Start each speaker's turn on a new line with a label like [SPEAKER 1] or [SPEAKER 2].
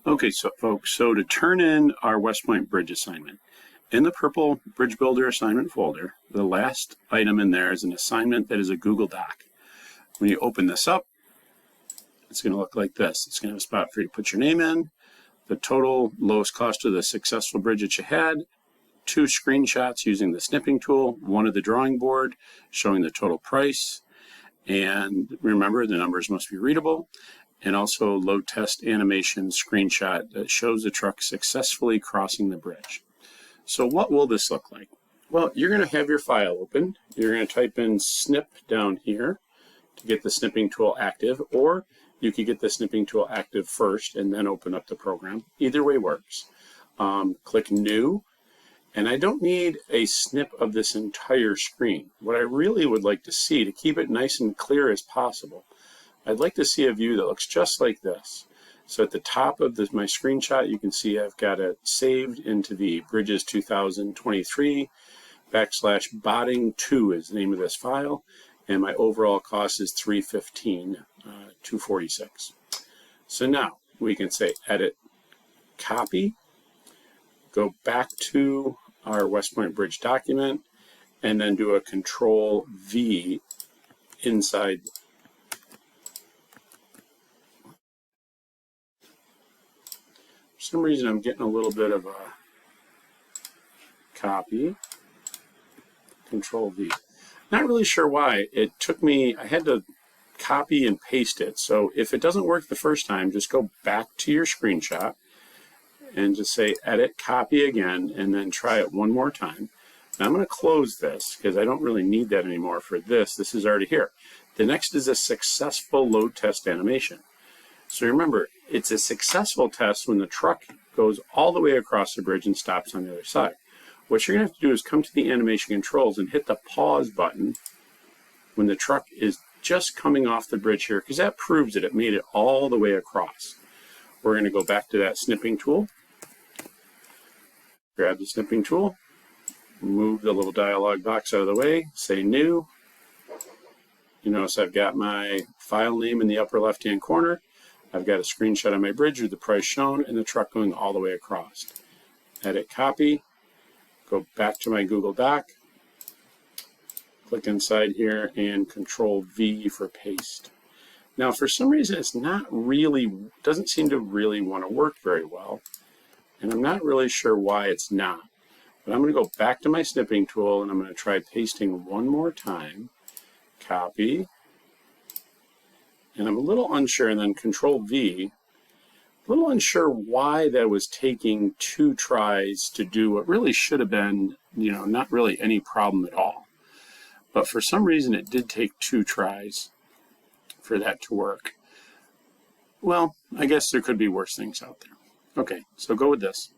[SPEAKER 1] Okay, so folks, so to turn in our West Point Bridge assignment, in the purple Bridge Builder assignment folder, the last item in there is an assignment that is a Google Doc. When you open this up, it's going to look like this. It's going to have a spot for you to put your name in, the total lowest cost of the successful bridge that you had, 2 screenshots using the snipping tool, 1 of the drawing board showing the total price, and remember the numbers must be readable, and also load test animation screenshot that shows the truck successfully crossing the bridge. So what will this look like? Well, you're going to have your file open. You're going to type in snip down here to get the snipping tool active, or you could get the snipping tool active first and then open up the program. Either way works. Click new, and I don't need a snip of this entire screen. What I really would like to see, to keep it nice and clear as possible, I'd like to see a view that looks just like this. So at the top of my screenshot, you can see I've got it saved into the Bridges 2023 /botting2 is the name of this file, and my overall cost is $315,246. So now we can say edit, copy, go back to our West Point Bridge document, and then do a Control V inside. For some reason I'm getting a little bit of a copy, Control V. Not really sure why. It took me, I had to copy and paste it. So if it doesn't work the first time, just go back to your screenshot and just say edit, copy again, and then try it one more time. Now I'm going to close this because I don't really need that anymore for this. This is already here. The next is a successful load test animation. So remember, it's a successful test when the truck goes all the way across the bridge and stops on the other side. What you're going to have to do is come to the animation controls and hit the pause button when the truck is just coming off the bridge here, because that proves that it made it all the way across. We're going to go back to that snipping tool, grab the snipping tool, move the little dialog box out of the way, say new. You notice I've got my file name in the upper left-hand corner. I've got a screenshot of my bridge with the price shown and the truck going all the way across. Edit, copy, go back to my Google Doc, click inside here and Control V for paste. Now for some reason it's not really, doesn't seem to really want to work very well, and I'm not really sure why it's not. But I'm going to go back to my snipping tool and I'm going to try pasting one more time, copy, and I'm a little unsure, and then Control V. A little unsure why that was taking 2 tries to do what really should have been, not really any problem at all. But for some reason it did take 2 tries for that to work. Well, I guess there could be worse things out there. Okay, so go with this.